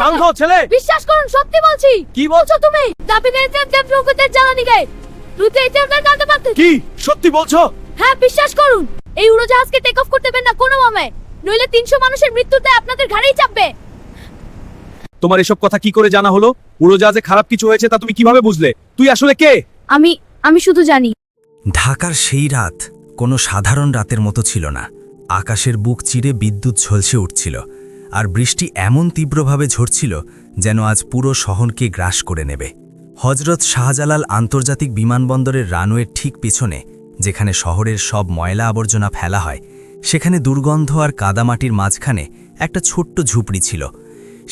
শান্ত হও ছেলে। বিশ্বাস করুন, সত্যি বলছি। কি বলছো তুমি? দাবি করেছেন যে প্রকৃতির জ্বালানি গায়ে রুতে এসে আপনার কাঁদতে পারতেন। কি সত্যি বলছো? হ্যাঁ, বিশ্বাস করুন। এই উড়োজাহাজকে টেক অফ করতে দেবেন না কোনো মতে, নইলে 300 মানুষের মৃত্যুতে আপনাদের ঘাড়েই চাপবে। তোমার এসব কথা কি করে জানা হলো? উড়োজাহাজে খারাপ কিছু হয়েছে তা তুমি কিভাবে বুঝলে? তুই আসলে কে? আমি শুধু জানি। ঢাকার সেই রাত কোনো সাধারণ রাতের মতো ছিল না। আকাশের বুক চিরে বিদ্যুৎ ঝলসে উঠছিল, আর বৃষ্টি এমন তীব্রভাবে ঝরছিল যেন আজ পুরো শহরকে গ্রাস করে নেবে। হজরত শাহজালাল আন্তর্জাতিক বিমানবন্দরের রানওয়ের ঠিক পেছনে, যেখানে শহরের সব ময়লা আবর্জনা ফেলা হয়, সেখানে দুর্গন্ধ আর কাদামাটির মাঝখানে একটা ছোট্ট ঝুপড়ি ছিল।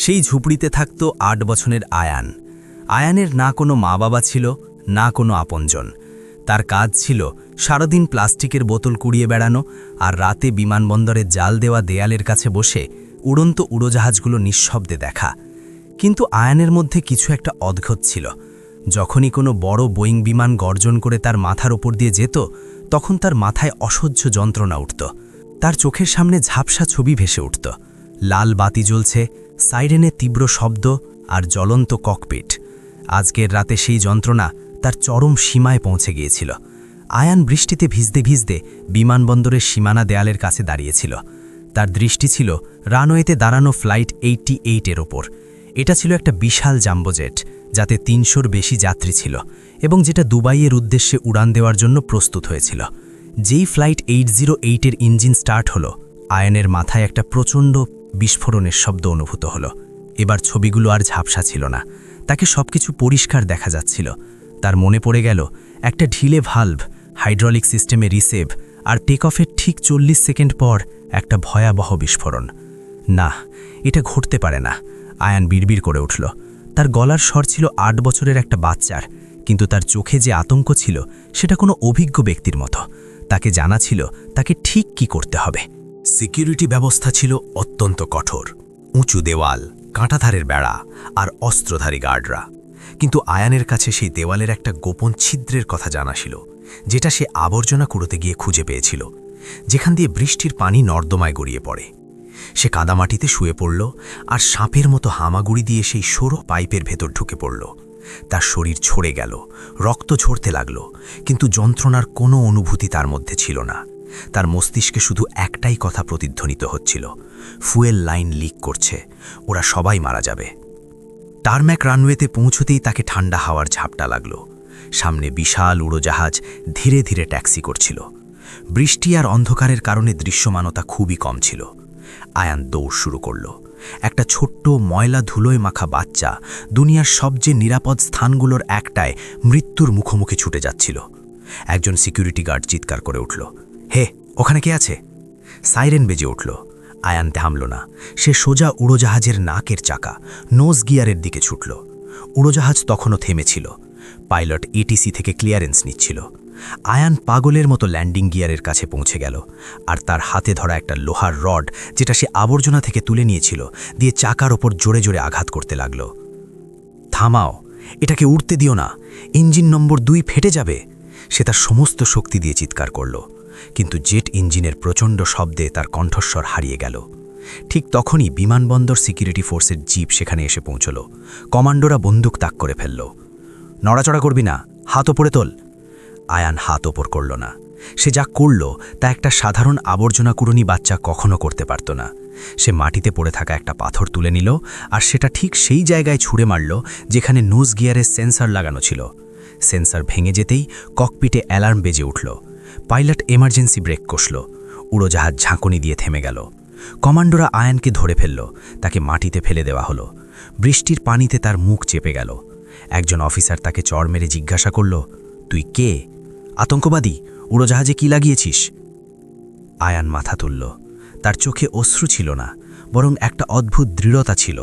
সেই ঝুপড়িতে থাকত 8 বছরের আয়ান। আয়ানের না কোনো মা বাবা ছিল, না কোনো আপনজন। তার কাজ ছিল সারাদিন প্লাস্টিকের বোতল কুড়িয়ে বেড়ানো আর রাতে বিমানবন্দরের জাল দেওয়া দেয়ালের কাছে বসে উড়ন্ত উড়োজাহাজগুলো নিঃশব্দে দেখা। কিন্তু আয়ানের মধ্যে কিছু একটা অদ্ভুত ছিল। যখনই কোনো বড় বোয়িং বিমান গর্জন করে তার মাথার ওপর দিয়ে যেত, তখন তার মাথায় অসহ্য যন্ত্রণা উঠত। তার চোখের সামনে ঝাপসা ছবি ভেসে উঠত। লাল বাতি জ্বলছে, সাইরেনের তীব্র শব্দ আর জ্বলন্ত ককপিট। আজকের রাতে সেই যন্ত্রণা তার চরম সীমায় পৌঁছে গিয়েছিল। আয়ান বৃষ্টিতে ভিজতে ভিজতে বিমানবন্দরের সীমানা দেয়ালের কাছে দাঁড়িয়েছিল। তার দৃষ্টি ছিল রানওয়েতে দাঁড়ানো ফ্লাইট 88-এর ওপর। এটা ছিল একটা বিশাল জাম্বোজেট, যাতে 300-র বেশি যাত্রী ছিল এবং যেটা দুবাইয়ের উদ্দেশ্যে উড়ান দেওয়ার জন্য প্রস্তুত হয়েছিল। যেই ফ্লাইট 808-এর ইঞ্জিন স্টার্ট হলো, আয়ানের মাথায় একটা প্রচণ্ড বিস্ফোরণের শব্দ অনুভূত হলো। এবার ছবিগুলো আর ঝাপসা ছিল না, তাকে সবকিছু পরিষ্কার দেখা যাচ্ছিল। তার মনে পড়ে গেল একটা ঢিলে ভালভ, হাইড্রোলিক সিস্টেমে রিসেভ, আর টেক অফের ঠিক 40 সেকেন্ড পর একটা ভয়াবহ বিস্ফোরণ। না, এটা ঘটতে পারে না, আয়ান বিড়বিড় করে উঠল। তার গলার স্বর ছিল 8 বছরের একটা বাচ্চার, কিন্তু তার চোখে যে আতঙ্ক ছিল সেটা কোনো অভিজ্ঞ ব্যক্তির মতো। তাকে জানা ছিল তাকে ঠিক কি করতে হবে। সিকিউরিটি ব্যবস্থা ছিল অত্যন্ত কঠোর। উঁচু দেওয়াল, কাঁটাধারের বেড়া আর অস্ত্রধারী গার্ডরা। কিন্তু আয়ানের কাছে সেই দেওয়ালের একটা গোপন ছিদ্রের কথা জানা ছিল, যেটা সে আবর্জনা কুড়োতে গিয়ে খুঁজে পেয়েছিল, যেখান দিয়ে বৃষ্টির পানি নর্দমায় গড়িয়ে পড়ে। সে কাদামাটিতে শুয়ে পড়ল আর সাপের মতো হামাগুড়ি দিয়ে সেই সরু পাইপের ভেতর ঢুকে পড়ল। তার শরীর ছড়ে গেল, রক্ত ঝরতে লাগল, কিন্তু যন্ত্রণার কোনো অনুভূতি তার মধ্যে ছিল না। তার মস্তিষ্কে শুধু একটাই কথা প্রতিধ্বনিত হচ্ছিল, ফুয়েল লাইন লিক করছে, ওরা সবাই মারা যাবে। টারম্যাক রানওয়েতে পৌঁছতেই তাকে ঠান্ডা হাওয়ার ঝাপটা লাগল। সামনে বিশাল উড়োজাহাজ ধীরে ধীরে ট্যাক্সি করছিল। বৃষ্টি আর অন্ধকারের কারণে দৃশ্যমানতা খুবই কম ছিল। আয়ান দৌড় শুরু করল। একটা ছোট্ট ময়লা ধুলোয় মাখা বাচ্চা দুনিয়ার সবচেয়ে নিরাপদ স্থানগুলোর একটায় মৃত্যুর মুখোমুখি ছুটে যাচ্ছিল। একজন সিকিউরিটি গার্ড চিৎকার করে উঠল, হে, ওখানে কে আছে? সাইরেন বেজে উঠল। আয়ান থামল না। সে সোজা উড়োজাহাজের নাকের চাকা, নোজ গিয়ারের দিকে ছুটল। উড়োজাহাজ তখনও থেমেছিল। পাইলট এটিসি থেকে ক্লিয়ারেন্স নিচ্ছিল। আয়ান পাগলের মতো ল্যান্ডিং গিয়ারের কাছে পৌঁছে গেল, আর তার হাতে ধরা একটা লোহার রড, যেটা সে আবর্জনা থেকে তুলে নিয়েছিল, দিয়ে চাকার ওপর জোরে জোরে আঘাত করতে লাগল। থামাও, এটাকে উড়তে দিও না, ইঞ্জিন নম্বর 2 ফেটে যাবে। সে তার সমস্ত শক্তি দিয়ে চিৎকার করল, কিন্তু জেট ইঞ্জিনের প্রচণ্ড শব্দে তার কণ্ঠস্বর হারিয়ে গেল। ঠিক তখনই বিমানবন্দর সিকিউরিটি ফোর্সের জিপ সেখানে এসে পৌঁছল। কমান্ডোরা বন্দুক তাক করে ফেলল। নড়াচড়া করবি না, হাত ওপরে তোল। আয়ান হাত ওপর করল না। সে যা করল তা একটা সাধারণ আবর্জনা কুড়নি বাচ্চা কখনো করতে পারত না। সে মাটিতে পড়ে থাকা একটা পাথর তুলে নিল আর সেটা ঠিক সেই জায়গায় ছুঁড়ে মারল যেখানে নোজ গিয়ারের সেন্সর লাগানো ছিল। সেন্সর ভেঙে যেতেই ককপিটে অ্যালার্ম বেজে উঠল। পাইলট এমার্জেন্সি ব্রেক কষল। উড়োজাহাজ ঝাঁকুনি দিয়ে থেমে গেল। কমান্ডোরা আয়ানকে ধরে ফেলল। তাকে মাটিতে ফেলে দেওয়া হলো। বৃষ্টির পানিতে তার মুখ চেপে গেল। একজন অফিসার তাকে চড় মেরে জিজ্ঞাসা করল, তুই কে? আতঙ্কবাদী? উড়োজাহাজে কি লাগিয়েছিস? আয়ান মাথা তুলল। তার চোখে অশ্রু ছিল না, বরং একটা অদ্ভুত দৃঢ়তা ছিল।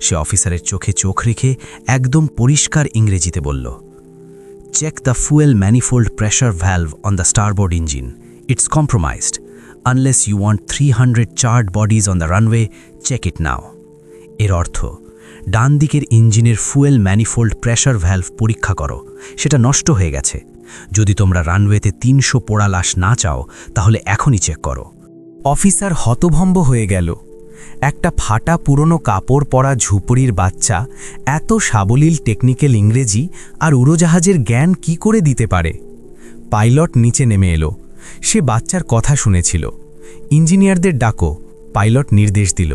সে অফিসারের চোখে চোখ রেখে একদম পরিষ্কার ইংরেজিতে বলল, check the fuel manifold pressure valve on the starboard engine. It's compromised. Unless you want 300 charred bodies on the runway, check it now. এর অর্থ, ডান দিকের ইঞ্জিনের ফুয়েল ম্যানিফোল্ড প্রেশার ভ্যালভ পরীক্ষা করো, সেটা নষ্ট হয়ে গেছে। যদি তোমরা রানওয়েতে 300 পোড়া লাশ না চাও, তাহলে এখনই চেক করো। অফিসার হতভম্ব হয়ে গেল। একটা ফাটা পুরনো কাপড় পরা ঝুপড়ির বাচ্চা এত সাবলীল টেকনিক্যাল ইংরেজি আর উড়োজাহাজের জ্ঞান কি করে দিতে পারে? পাইলট নিচে নেমে এলো। সে বাচ্চার কথা শুনেছিল। ইঞ্জিনিয়ারদের ডাকো, পাইলট নির্দেশ দিল।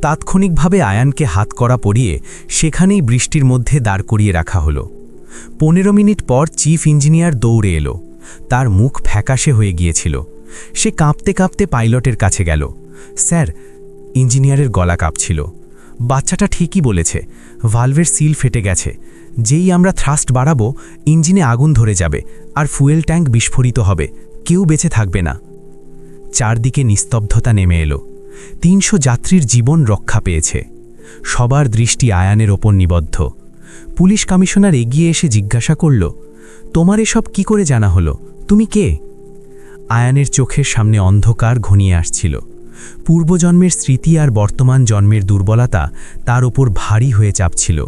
তাৎক্ষণিকভাবে আয়ানকে হাতকড়া পরিয়ে সেখানেই বৃষ্টির মধ্যে দাঁড় করিয়ে রাখা হলো। 15 মিনিট পর চিফ ইঞ্জিনিয়ার দৌড়ে এলো। তার মুখ ফ্যাকাশে হয়ে গিয়েছিল। সে কাঁপতে কাঁপতে পাইলটের কাছে গেল। স্যার, ইঞ্জিনিয়ারের গলা কাঁপছিল। বাচ্চাটা ঠিকই বলেছে, ভালভের সিল ফেটে গেছে। যেই আমরা থ্রাস্ট বাড়াবো, ইঞ্জিনে আগুন ধরে যাবে আর ফুয়েল ট্যাঙ্ক বিস্ফোরিত হবে, কেউ বেঁচে থাকবে না। চারদিকে নিস্তব্ধতা নেমে এলো। 300 যাত্রীর জীবন রক্ষা পেয়েছে। সবার দৃষ্টি আয়ানের ওপর নিবদ্ধ। পুলিশ কমিশনার এগিয়ে এসে জিজ্ঞাসা করল, তোমার এসব কি করে জানা হলো? তুমি কে? আয়ানের চোখের সামনে অন্ধকার ঘনিয়ে আসছিল। পূর্বজন্মের স্মৃতি আর বর্তমান জন্মের দুর্বলতা তার ওপর ভারী হয়ে চাপছিল।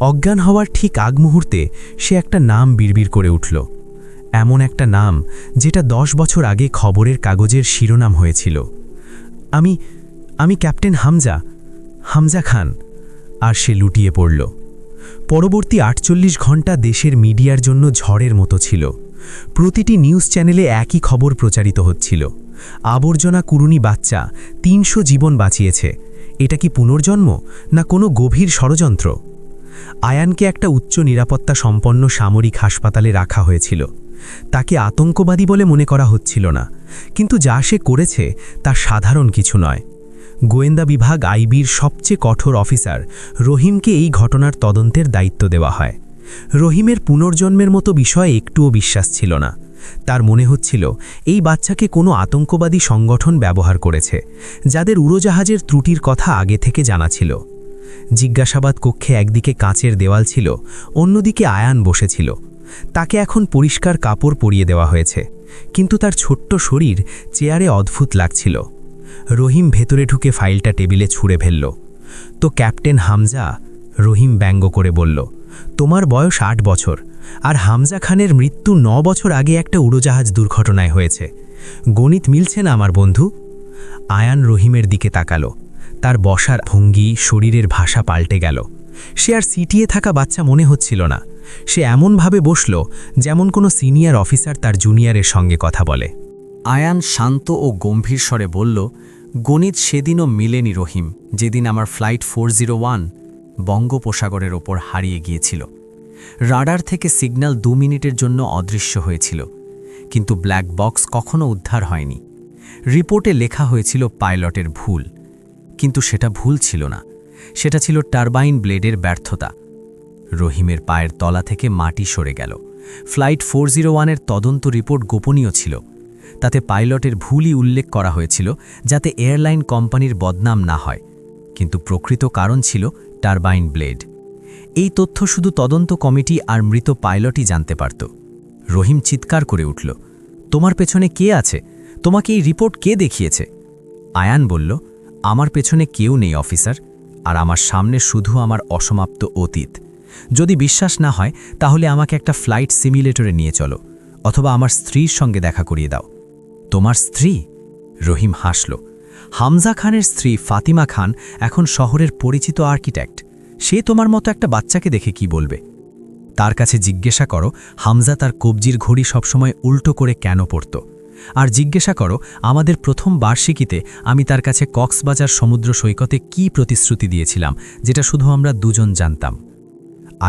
অজ্ঞান হওয়ার ঠিক আগ মুহূর্তে সে একটা নাম বিড়বিড় করে উঠল। এমন একটা নাম যেটা 10 বছর আগে খবরের কাগজের শিরোনাম হয়েছিল। আমি ক্যাপ্টেন হামজা খান। আর সে লুটিয়ে পড়ল। পরবর্তী 48 ঘন্টা দেশের মিডিয়ার জন্য ঝড়ের মতো ছিল। প্রতিটি নিউজ চ্যানেলে একই খবর প্রচারিত হচ্ছিল। আবর্জনা কুরুনি বাচ্চা 300 জীবন বাঁচিয়েছে। এটা কি পুনর্জন্ম না কোনো গভীর ষড়যন্ত্র? আয়ানকে একটা উচ্চ নিরাপত্তা সম্পন্ন সামরিক হাসপাতালে রাখা হয়েছিল। তাকে আতঙ্কবাদী বলে মনে করা হচ্ছিল না, কিন্তু যা সে করেছে তা সাধারণ কিছু নয়। গোয়েন্দা বিভাগ আইবির সবচেয়ে কঠোর অফিসার রহিমকে এই ঘটনার তদন্তের দায়িত্ব দেওয়া হয়। রহিমের পুনর্জন্মের মতো বিষয়ে একটুও বিশ্বাস ছিল না। তার মনে হচ্ছিল এই বাচ্চাকে কোনো আতঙ্কবাদী সংগঠন ব্যবহার করেছে, যাদের উড়োজাহাজের ত্রুটির কথা আগে থেকে জানা ছিল। জিজ্ঞাসাবাদ কক্ষে একদিকে কাঁচের দেওয়াল ছিল, অন্যদিকে আয়ান বসেছিল। তাকে এখন পরিষ্কার কাপড় পরিয়ে দেওয়া হয়েছে, কিন্তু তার ছোট্ট শরীর চেয়ারে অদ্ভুত লাগছিল। রহিম ভেতরে ঢুকে ফাইলটা টেবিলে ছুঁড়ে ফেলল। তো ক্যাপ্টেন হামজা, রহিম ব্যঙ্গ করে বলল, তোমার বয়স 8 বছর, আর হামজা খানের মৃত্যু 9 বছর আগে একটা উড়োজাহাজ দুর্ঘটনায় হয়েছে। গণিত মিলছে না আমার বন্ধু? আয়ান রহিমের দিকে তাকালো। তার বসার ভঙ্গি, শরীরের ভাষা পাল্টে গেল। সে আর সিটিয়ে থাকা বাচ্চা মনে হচ্ছিল না। সে এমনভাবে বসল যেমন কোনো সিনিয়র অফিসার তার জুনিয়রের সঙ্গে কথা বলে। আয়ান শান্ত ও গম্ভীর স্বরে বলল, গণিত সেদিনও মিলেনি রহিম, যেদিন আমার ফ্লাইট 401 বঙ্গোপসাগরের ওপর হারিয়ে গিয়েছিল। রাডার থেকে সিগন্যাল 2 মিনিটের জন্য অদৃশ্য হয়েছিল, কিন্তু ব্ল্যাক বক্স কখনো উদ্ধার হয়নি। রিপোর্টে লেখা হয়েছিল পাইলটের ভুল, কিন্তু সেটা ভুল ছিল না, সেটা ছিল টারবাইন ব্লেডের ব্যর্থতা। রহিমের পায়ের তলা থেকে মাটি সরে গেল। ফ্লাইট 401-এর তদন্ত রিপোর্ট গোপনীয় ছিল। তাতে পাইলটের ভুলই উল্লেখ করা হয়েছিল, যাতে এয়ারলাইন কোম্পানির বদনাম না হয়, কিন্তু প্রকৃত কারণ ছিল টারবাইন ব্লেড। এই তথ্য শুধু তদন্ত কমিটি আর মৃত পাইলটই জানতে পারত। রহিম চিৎকার করে উঠল, তোমার পেছনে কে আছে? তোমাকে এই রিপোর্ট কে দেখিয়েছে? আয়ান বলল, আমার পেছনে কেউ নেই অফিসার, আর আমার সামনে শুধু আমার অসমাপ্ত অতীত। যদি বিশ্বাস না হয় তাহলে আমাকে একটা ফ্লাইট সিমিউলেটরে নিয়ে চলো, অথবা আমার স্ত্রীর সঙ্গে দেখা করিয়ে দাও। তোমার স্ত্রী? রহিম হাসল। হামজা খানের স্ত্রী ফাতিমা খান এখন শহরের পরিচিত আর্কিটেক্ট। সে তোমার মতো একটা বাচ্চাকে দেখে কি বলবে? তার কাছে জিজ্ঞাসা করো হামজা তার কবজির ঘড়ি সবসময় উল্টো করে কেন পড়ত, আর জিজ্ঞাসা করো আমাদের প্রথম বার্ষিকীতে আমি তার কাছে কক্সবাজার সমুদ্র সৈকতে কি প্রতিশ্রুতি দিয়েছিলাম, যেটা শুধু আমরা দুজন জানতাম।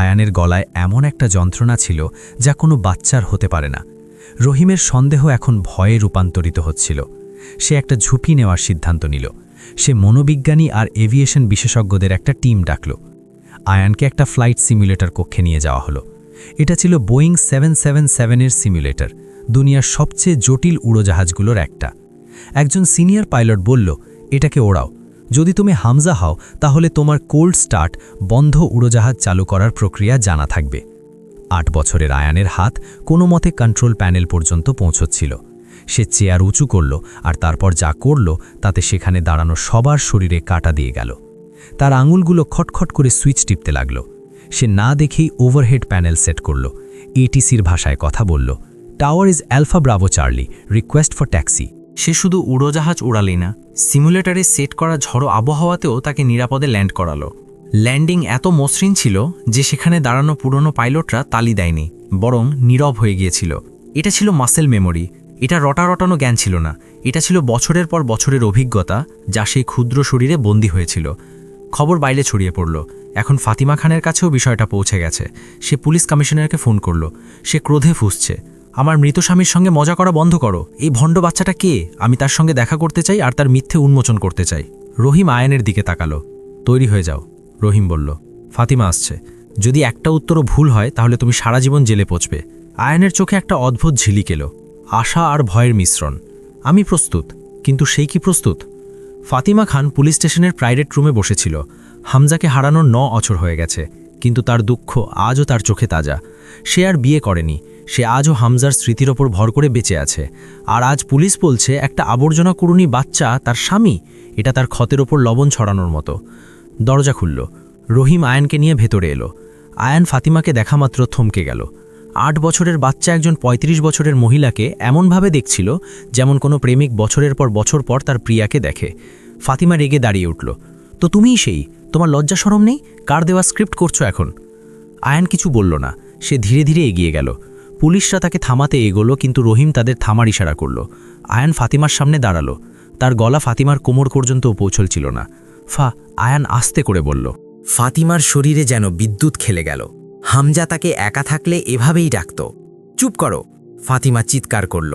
আয়ানের গলায় এমন একটা যন্ত্রণা ছিল যা কোনো বাচ্চার হতে পারে না। রহিমের সন্দেহ এখন ভয়ে রূপান্তরিত হচ্ছিল। সে একটা ঝুঁকি নেওয়ার সিদ্ধান্ত নিল। সে মনোবিজ্ঞানী আর এভিয়েশন বিশেষজ্ঞদের একটা টিম ডাকল। আয়ানকে একটা ফ্লাইট সিমুলেটর কক্ষে নিয়ে যাওয়া হলো। এটা ছিল বোয়িং 777-এর সিমুলেটর, দুনিয়ার সবচেয়ে জটিল উড়োজাহাজগুলোর একটা। একজন সিনিয়র পাইলট বলল, এটাকে ওড়াও। যদি তুমি হামজা হও তাহলে তোমার কোল্ড স্টার্ট বন্ধ উড়োজাহাজ চালু করার প্রক্রিয়া জানা থাকবে। 8 বছরের আয়ানের হাত কোনো মতে কন্ট্রোল প্যানেল পর্যন্ত পৌঁছচ্ছিল। সে চেয়ার উঁচু করল, আর তারপর যা করল তাতে সেখানে দাঁড়ানো সবার শরীরে কাটা দিয়ে গেল। তার আঙুলগুলো খটখট করে সুইচ টিপতে লাগল। সে না দেখেই ওভারহেড প্যানেল সেট করল। এটিসির ভাষায় কথা বলল, tower is alpha bravo Charlie, request for taxi. সে শুধু উড়োজাহাজ উড়ালেই না, সিমুলেটরে সেট করা ঝড়ো আবহাওয়াতেও তাকে নিরাপদে ল্যান্ড করালো। ল্যান্ডিং এত মসৃণ ছিল যে সেখানে দাঁড়ানো পুরনো পাইলটরা তালি দেয়নি, বরং নীরব হয়ে গিয়েছিল। এটা ছিল মাসেল মেমোরি, এটা রটানো জ্ঞান ছিল না, এটা ছিল বছরের পর বছরের অভিজ্ঞতা যা সেই ক্ষুদ্র শরীরে বন্দী হয়েছিল। খবর বাইরে ছড়িয়ে পড়ল। এখন ফাতিমা খানের কাছেও বিষয়টা পৌঁছে গেছে। সে পুলিশ কমিশনারকে ফোন করল। সে ক্রোধে ফুঁসছে, আমার মৃত স্বামীর সঙ্গে মজা করা বন্ধ করো। এই ভণ্ড বাচ্চাটা কে? আমি তার সঙ্গে দেখা করতে চাই আর তার মিথ্যে উন্মোচন করতে চাই। রহিম আয়ানের দিকে তাকালো। তৈরি হয়ে যাও, রহিম বলল। ফাতিমা আসছে। যদি একটা উত্তরও ভুল হয় তাহলে তুমি সারা জীবন জেলে পচবে। আয়ানের চোখে একটা অদ্ভুত ঝিলিক এলো, আশা আর ভয়ের মিশ্রণ। আমি প্রস্তুত, কিন্তু সেই কি প্রস্তুত? ফাতিমা খান পুলিশ স্টেশনের প্রাইভেট রুমে বসেছিল। হামজাকে হারানোর 9 বছর হয়ে গেছে, কিন্তু তার দুঃখ আজও তার চোখে তাজা। সে আর বিয়ে করেনি, সে আজও হামজার স্মৃতির ওপর ভর করে বেঁচে আছে। আর আজ পুলিশ বলছে একটা আবর্জনা কুড়ুনি বাচ্চা তার স্বামী। এটা তার ক্ষতের ওপর লবণ ছড়ানোর মতো। দরজা খুলল। রহিম আয়ানকে নিয়ে ভেতরে এলো। আয়ান ফাতিমাকে দেখামাত্র থমকে গেল। 8 বছরের বাচ্চা একজন 35 বছরের মহিলাকে এমনভাবে দেখছিল যেমন কোনো প্রেমিক বছরের পর বছর পর তার প্রিয়াকে দেখে। ফাতিমা রেগে দাঁড়িয়ে উঠল। তো তুমিই সেই? তোমার লজ্জা শরম নেই? কার দেওয়া স্ক্রিপ্ট করছো এখন? আয়ান কিছু বলল না, সে ধীরে ধীরে এগিয়ে গেল। পুলিশরা তাকে থামাতে এগোলো, কিন্তু রহিম তাদের থামার ইশারা করল। আয়ান ফাতিমার সামনে দাঁড়ালো। তার গলা ফাতিমার কোমর পর্যন্তও পৌঁছল না। আয়ান আস্তে করে বলল। ফাতিমার শরীরে যেন বিদ্যুৎ খেলে গেল। হামজা তাকে একা থাকলে এভাবেই ডাকত। চুপ করো, ফাতিমা চিৎকার করল।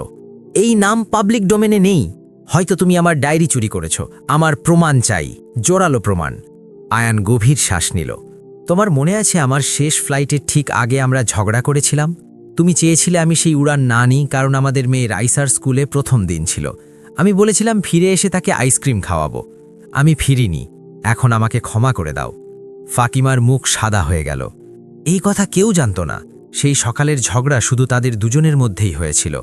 এই নাম পাবলিক ডোমেনে নেই। হয়তো তুমি আমার ডায়েরি চুরি করেছ। আমার প্রমাণ চাই, জোরালো প্রমাণ। আয়ান গভীর শ্বাস নিল। তোমার মনে আছে আমার শেষ ফ্লাইটের ঠিক আগে আমরা ঝগড়া করেছিলাম? তুমি চেয়েছিলে আমি সেই উড়ান না নিই, কারণ আমাদের মেয়ে রাইসার স্কুলে প্রথম দিন ছিল। আমি বলেছিলাম ফিরে এসে তাকে আইসক্রিম খাওয়াবো। আমি ফিরিনি। এখন আমাকে ক্ষমা করে দাও। ফাতিমার মুখ সাদা হয়ে গেল। এই কথা কেউ জানত না। সেই সকালের ঝগড়া শুধু তাদের দুজনের মধ্যেই হয়েছিল।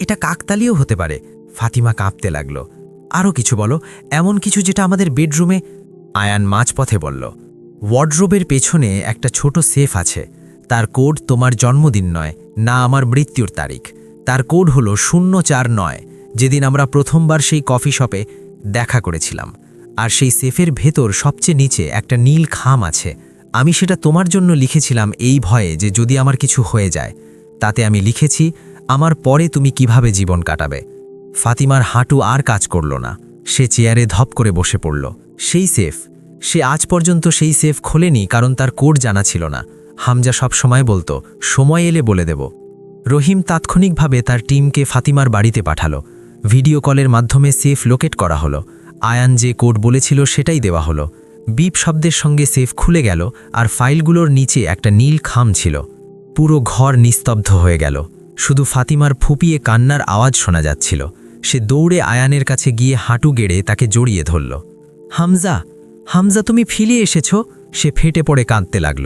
এটা কাকতালীয় হতে পারে। ফাতিমা কাঁপতে লাগল। আরও কিছু বলো, এমন কিছু যেটা আমাদের বেডরুমে। আয়ান মাঝপথে বলল, ওয়ার্ডরোবের পেছনে একটা ছোট সেফ আছে। তার কোড তোমার জন্মদিন নয়, না আমার মৃত্যুর তারিখ। তার কোড হলো 049, যেদিন আমরা প্রথমবার সেই কফি শপে দেখা করেছিলাম। আর সেই সেফের ভেতর সবচেয়ে নিচে একটা নীল খাম আছে। আমি সেটা তোমার জন্য লিখেছিলাম এই ভয়ে যে যদি আমার কিছু হয়ে যায়। তাতে আমি লিখেছি আমার পরে তুমি কিভাবে জীবন কাটাবে। ফাতিমার হাঁটু আর কাজ করল না। সে চেয়ারে ধপ করে বসে পড়ল। সেই সেফ, সে আজ পর্যন্ত সেই সেফ খোলেনি, কারণ তার কোড জানা ছিল না। হামজা সব সময় বলতো সময় এলে বলে দেব। রহিম তাৎক্ষণিকভাবে তার টিমকে ফাতিমার বাড়িতে পাঠালো। ভিডিও কলের মাধ্যমে সেফ লোকেট করা হলো। আয়ান যে কোড বলেছিল সেটাই দেওয়া হলো। বিপ শব্দের সঙ্গে সেফ খুলে গেল, আর ফাইলগুলোর নিচে একটা নীল খাম ছিল। পুরো ঘর নিস্তব্ধ হয়ে গেল। শুধু ফাতিমার ফুপিয়ে কান্নার আওয়াজ শোনা যাচ্ছিল। সে দৌড়ে আয়ানের কাছে গিয়ে হাঁটু গেড়ে তাকে জড়িয়ে ধরল। হামজা, হামজা, তুমি ফিরে এসেছ। সে ফেটে পড়ে কাঁদতে লাগল।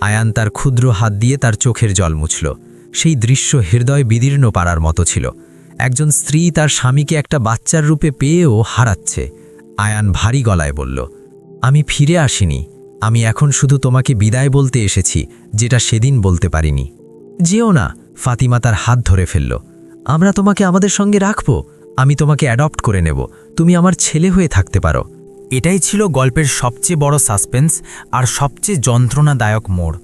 আয়ান তার ক্ষুদ্র হাত দিয়ে তার চোখের জল মুছল। সেই দৃশ্য হৃদয় বিদীর্ণ পারার মতো ছিল। একজন স্ত্রী তার স্বামীকে একটা বাচ্চার রূপে পেয়েও হারাচ্ছে। আয়ান ভারী গলায় বলল, আমি ফিরে আসিনি। আমি এখন শুধু তোমাকে বিদায় বলতে এসেছি, যেটা সেদিন বলতে পারিনি। যেও না। ফাতিমা তার হাত ধরে ফেলল। আমরা তোমাকে আমাদের সঙ্গে রাখব। আমি তোমাকে অ্যাডপ্ট করে নেব। তুমি আমার ছেলে হয়ে থাকতে পারো। এটাই ছিল গল্পের সবচেয়ে বড় সাসপেন্স আর সবচেয়ে যন্ত্রণাদায়ক মোড়।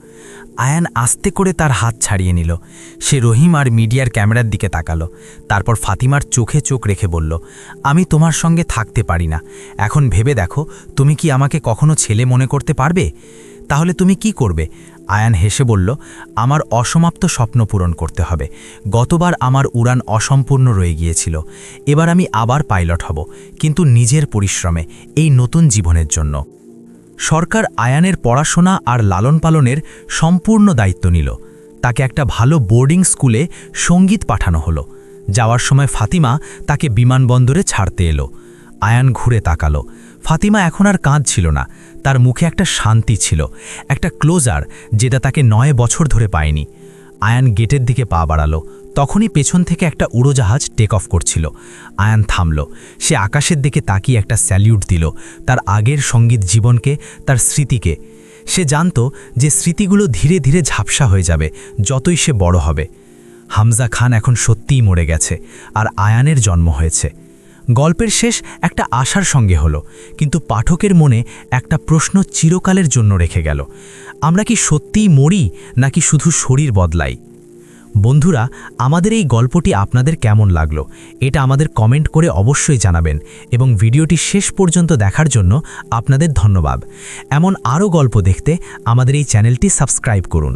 আয়ান আস্তে করে তার হাত ছাড়িয়ে নিল। সে রহিম আর মিডিয়ার ক্যামেরার দিকে তাকালো। তারপর ফাতিমার চোখে চোখ রেখে বলল, আমি তোমার সঙ্গে থাকতে পারি না। এখন ভেবে দেখো, তুমি কি আমাকে কখনো ছেলে মনে করতে পারবে? তাহলে তুমি কি করবে? আয়ান হেসে বলল, আমার অসমাপ্ত স্বপ্ন পূরণ করতে হবে। গতবার আমার উড়ান অসম্পূর্ণ রয়ে গিয়েছিল। এবার আমি আবার পাইলট হব, কিন্তু নিজের পরিশ্রমে, এই নতুন জীবনের জন্য। সরকার আয়ানের পড়াশোনা আর লালন পালনের সম্পূর্ণ দায়িত্ব নিল। তাকে একটা ভালো বোর্ডিং স্কুলে সঙ্গীত পাঠানো হলো। যাওয়ার সময় ফাতিমা তাকে বিমানবন্দরে ছাড়তে এলো। আয়ান ঘুরে তাকালো। ফাতিমা এখন আর কাঁদছিল না। তার মুখে একটা শান্তি ছিল, একটা ক্লোজার, যেটা তাকে 9 বছর ধরে পায়নি। আয়ান গেটের দিকে পা বাড়ালো। তখনই পেছন থেকে একটা উড়োজাহাজ টেক অফ করছিল। আয়ান থামল। সে আকাশের দিকে তাকিয়ে একটা স্যালিউট দিল, তার আগের সঙ্গীত জীবনকে, তার স্মৃতিকে। সে জানত যে স্মৃতিগুলো ধীরে ধীরে ঝাপসা হয়ে যাবে যতই সে বড় হবে। হামজা খান এখন সত্যিই মরে গেছে, আর আয়ানের জন্ম হয়েছে। গল্পের শেষ একটা আশার সঙ্গে হলো, কিন্তু পাঠকের মনে একটা প্রশ্ন চিরকালের জন্য রেখে গেল। আমরা কি সত্যিই মরি নাকি শুধু শরীর বদলাই? বন্ধুরা, আমাদের এই গল্পটি আপনাদের কেমন লাগলো এটা আমাদের কমেন্ট করে অবশ্যই জানাবেন, এবং ভিডিওটি শেষ পর্যন্ত দেখার জন্য আপনাদের ধন্যবাদ। এমন আরও গল্প দেখতে আমাদের এই চ্যানেলটি সাবস্ক্রাইব করুন।